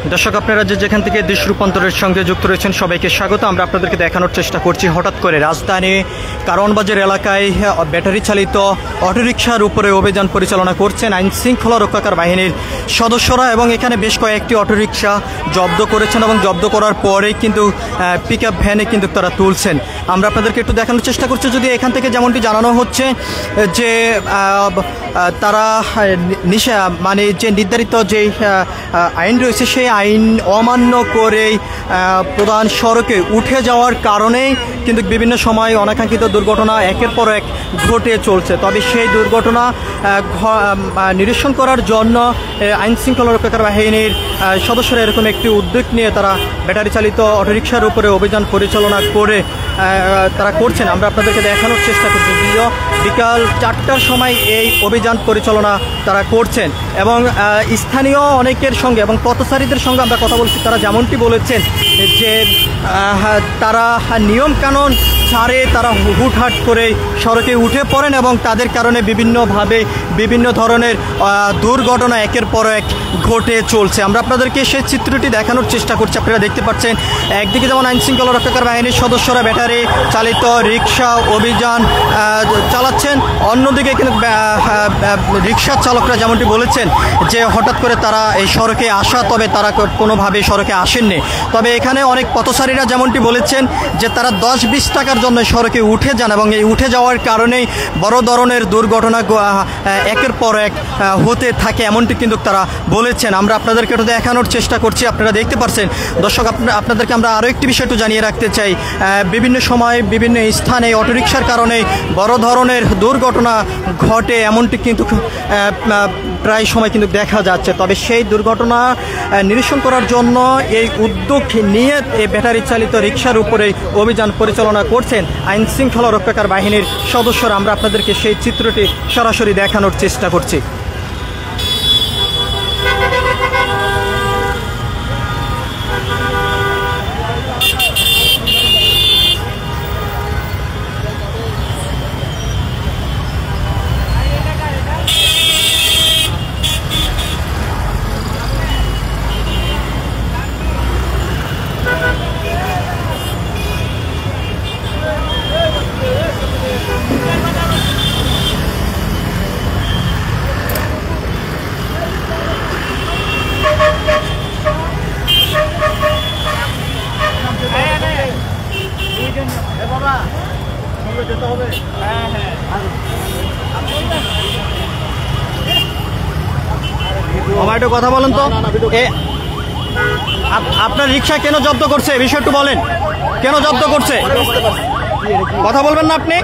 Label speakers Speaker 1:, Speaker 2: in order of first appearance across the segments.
Speaker 1: দর্শক আপনারা যেখান থেকে দেশ রূপান্তরের সঙ্গে যুক্ত রয়েছেন সবাইকে স্বাগত। আমরা আপনাদেরকে দেখানোর চেষ্টা করছি হঠাৎ করে রাজধানী কারওয়ানবাজার এলাকায় ব্যাটারি চালিত অটোরিকশার উপরে অভিযান পরিচালনা করছেন আইন শৃঙ্খলা রক্ষাকার বাহিনীর সদস্যরা এবং এখানে বেশ কয়েকটি অটোরিকশা জব্দ করেছেন এবং জব্দ করার পরেই কিন্তু পিকআপ ভ্যানে কিন্তু তারা তুলছেন। আমরা আপনাদেরকে একটু দেখানোর চেষ্টা করছি। যদি এখান থেকে যেমনটি জানানো হচ্ছে যে তারা মানে যে নির্ধারিত যে আইন রয়েছে সেই আইন অমান্য করে প্রধান সড়কে উঠে যাওয়ার কারণেই কিন্তু বিভিন্ন সময় অনাকাঙ্ক্ষিত দুর্ঘটনা একের পর এক ঘটে চলছে। তবে সেই দুর্ঘটনা নিরসন করার জন্য আইন শৃঙ্খলা রক্ষাকার বাহিনীর সদস্যরা এরকম একটি উদ্যোগ নিয়ে তারা ব্যাটারি চালিত অটোরিকশার উপরে অভিযান পরিচালনা করে তারা করছেন। আমরা আপনাদেরকে দেখানোর চেষ্টা করছি। যদিও বিকাল 4টার সময় এই অভিযান পরিচালনা তারা করছেন এবং স্থানীয় অনেকের সঙ্গে এবং পথচারীদের সঙ্গে আমরা কথা বলছি। তারা যেমনটি বলেছেন যে তারা নিয়মকানুন ছাড়ে তারা হুটহাট করে সড়কে উঠে পড়েন এবং তাদের কারণে বিভিন্নভাবে বিভিন্ন ধরনের দুর্ঘটনা একের পর এক ঘটে চলছে। আমরা আপনাদেরকে সেই চিত্রটি দেখানোর চেষ্টা করছি। আপনারা দেখতে পাচ্ছেন একদিকে যেমন আইন শৃঙ্খলা রক্ষাকার বাহিনীর সদস্যরা ব্যাটারি চালিত রিক্সা অভিযান চালাচ্ছেন, অন্যদিকে কিন্তু রিক্সা চালকরা যেমনটি বলেছেন যে হঠাৎ করে তারা এই সড়কে আসা, তবে তারা কোনোভাবে সড়কে আসেননি। তবে এখানে অনেক পথচারীরা যেমনটি বলেছেন যে তারা 10-20 টাকার জন্য সড়কে উঠে যান এবং এই উঠে যাওয়ার কারণেই বড় ধরনের দুর্ঘটনা একের পর এক হতে থাকে, এমনটি কিন্তু তারা বলেছেন। আমরা আপনাদেরকে একটু দেখানোর চেষ্টা করছি। আপনারা দেখতে পাচ্ছেন দর্শক, আপনাদেরকে আমরা আরও একটি বিষয় একটু জানিয়ে রাখতে চাই। বিভিন্ন সময় বিভিন্ন স্থানে অটোরিকশার কারণে বড় ধরনের দুর্ঘটনা ঘটে, এমনটি কিন্তু প্রায় সময় কিন্তু দেখা যাচ্ছে। তবে সেই দুর্ঘটনা নিরসন করার জন্য এই উদ্যোগ নিয়ে এই ব্যাটারি চালিত রিকশার উপরে অভিযান পরিচালনা করছেন আইন শৃঙ্খলা রক্ষাকার বাহিনীর সদস্যরা। আমরা আপনাদেরকে সেই চিত্রটি সরাসরি দেখানোর চেষ্টা করছি। আমার একটু কথা বলেন তো, আপনার রিক্সা কেন জব্দ করছে বিষয় একটু বলেন। কেন জব্দ করছে কথা বলবেন না আপনি?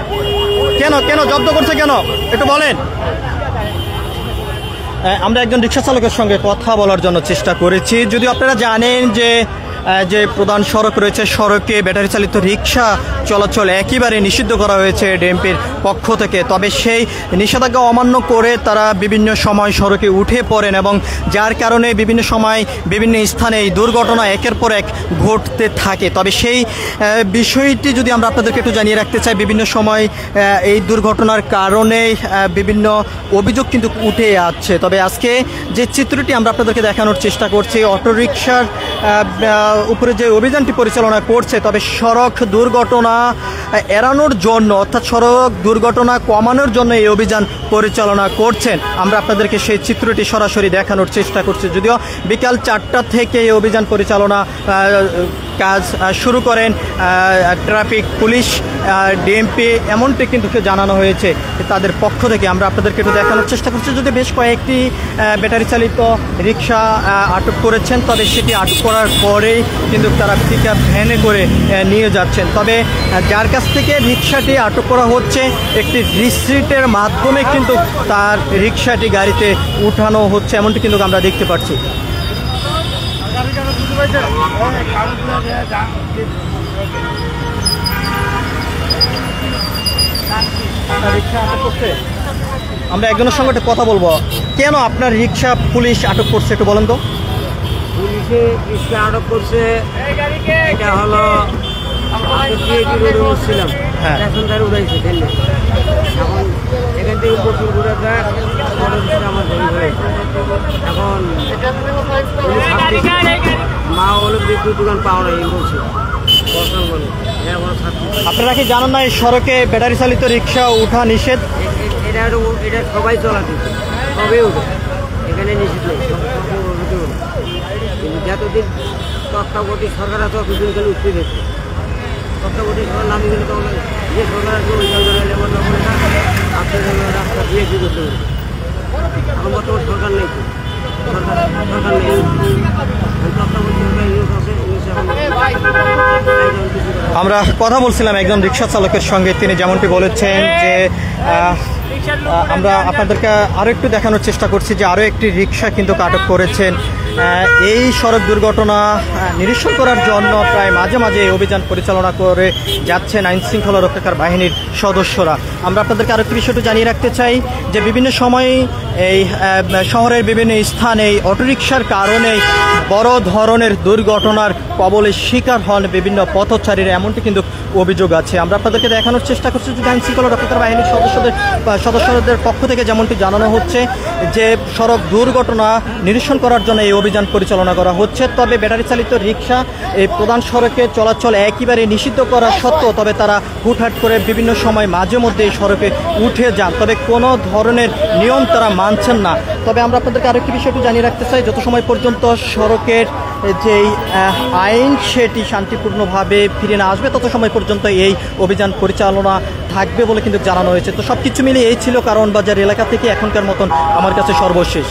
Speaker 1: কেন জব্দ করছে কেন একটু বলেন। আমরা একজন রিক্সা চালকের সঙ্গে কথা বলার জন্য চেষ্টা করেছি। যদিও আপনারা জানেন যে প্রধান সড়ক রয়েছে, সড়কে ব্যাটারি চালিত রিক্সা চলাচল একেবারে নিষিদ্ধ করা হয়েছে ডিএমপির পক্ষ থেকে। তবে সেই নিষেধাজ্ঞা অমান্য করে তারা বিভিন্ন সময় সড়কে উঠে পড়েন এবং যার কারণে বিভিন্ন সময় বিভিন্ন স্থানে এই দুর্ঘটনা একের পর এক ঘটতে থাকে। তবে সেই বিষয়টি যদি আমরা আপনাদেরকে একটু জানিয়ে রাখতে চাই, বিভিন্ন সময় এই দুর্ঘটনার কারণে বিভিন্ন অভিযোগ কিন্তু উঠে আসছে। তবে আজকে যে চিত্রটি আমরা আপনাদেরকে দেখানোর চেষ্টা করছি, অটোরিকশার উপরে যে অভিযানটি পরিচালনা করছে, তবে সড়ক দুর্ঘটনা এড়ানোর জন্য অর্থাৎ সড়ক দুর্ঘটনা কমানোর জন্য এই অভিযান পরিচালনা করছেন। আমরা আপনাদেরকে সেই চিত্রটি সরাসরি দেখানোর চেষ্টা করছি। যদিও বিকাল 4টা থেকে এই অভিযান পরিচালনা কাজ শুরু করেন ট্রাফিক পুলিশ, ডিএমপি, এমনটি কিন্তু জানানো হয়েছে তাদের পক্ষ থেকে। আমরা আপনাদেরকে একটু দেখানোর চেষ্টা করছি। যদি বেশ কয়েকটি ব্যাটারি চালিত রিক্সা আটক করেছেন, তবে সেটি আটক করার পরেই কিন্তু তারা পিকআপ ভ্যানে করে নিয়ে যাচ্ছেন। তবে যার কাছ থেকে রিক্সাটি আটক করা হচ্ছে একটি রিসিটের মাধ্যমে কিন্তু তার রিক্সাটি গাড়িতে উঠানো হচ্ছে, এমনটি কিন্তু আমরা দেখতে পাচ্ছি। আমরা একজনের সঙ্গে কথা বলবো। কেন আপনার রিক্সা পুলিশ আটক করছে একটু বলেন তো?
Speaker 2: পুলিশে রিক্সা আটক করছে, এটা হলো ছিলাম, এখন গাড়ি উড়াইছে এখন এখান থেকে প্রচুর ঘুরে দেয় আমার এখন হলো বিদ্যুৎ দোকান পাওয়া নাই বলছে বর্তমান বলে হ্যাঁ কোনো ছাত্র
Speaker 1: আপনারা কি জানেন না এই সড়কে ব্যাটারি চালিত রিক্সা ওঠা নিষেধ?
Speaker 2: এটা সবাই চলাতে সবই উঠে এখানে নিষেধ নেই সব উঠতে উঠে কিন্তু যতদিন তত্ত্বাবধায়ক সরকার আছে ততদিন খালি উঠতে দেখছে তত্ত্বাবধায়ক সরকার নামে গেলে তখন যে সরকার আছে ওই সরকার এলে তখন আপনার জন্য রাস্তা দিয়ে কি করতে পারে এখন বর্তমান সরকার নেই তো সরকার নেই তত্ত্বাবধায়ক সরকার ইউজ আছে
Speaker 1: আমরা কথা বলছিলাম একজন রিক্সা চালকের সঙ্গে, তিনি যেমনটি বলেছেন যে আমরা আপনাদেরকে আরও একটু দেখানোর চেষ্টা করছি যে আরও একটি রিক্সা কিন্তু আটক করেছেন। এই সড়ক দুর্ঘটনা নিরসন করার জন্য প্রায় মাঝে মাঝে এই অভিযান পরিচালনা করে যাচ্ছেন আইন শৃঙ্খলা রক্ষাকার বাহিনীর সদস্যরা। আমরা আপনাদেরকে আরও একটি বিষয়টি জানিয়ে রাখতে চাই যে বিভিন্ন সময়ে এই শহরের বিভিন্ন স্থানে এই অটোরিকশার কারণে বড় ধরনের দুর্ঘটনার কবলে শিকার হন বিভিন্ন পথচারীরা, এমনটি কিন্তু অভিযোগ আছে। আমরা আপনাদেরকে দেখানোর চেষ্টা করছি যে আইন শৃঙ্খলা রক্ষাকার বাহিনীর সদস্যদের পক্ষ থেকে যেমনটি জানানো হচ্ছে যে সড়ক দুর্ঘটনা নিরসন করার জন্য এই অভিযান পরিচালনা করা হচ্ছে। তবে ব্যাটারি চালিত রিক্সা এই প্রধান সড়কে চলাচল একেবারে নিষিদ্ধ করা সত্ত্বেও তবে তারা হুটহাট করে বিভিন্ন সময় মাঝে মধ্যে এই সড়কে উঠে যান, তবে কোনো ধরনের নিয়ম তারা মানছেন না। তবে আমরা আপনাদেরকে আরেকটি বিষয়টি জানিয়ে রাখতে চাই, যত সময় পর্যন্ত সড়কের যেই আইন সেটি শান্তিপূর্ণভাবে ফিরে না আসবে তত সময় পর্যন্ত এই অভিযান পরিচালনা থাকবে বলে কিন্তু জানানো হয়েছে। তো সব কিছু মিলিয়ে এই ছিল কারণ বাজার এলাকা থেকে এখনকার মতন আমার কাছে সর্বশেষ।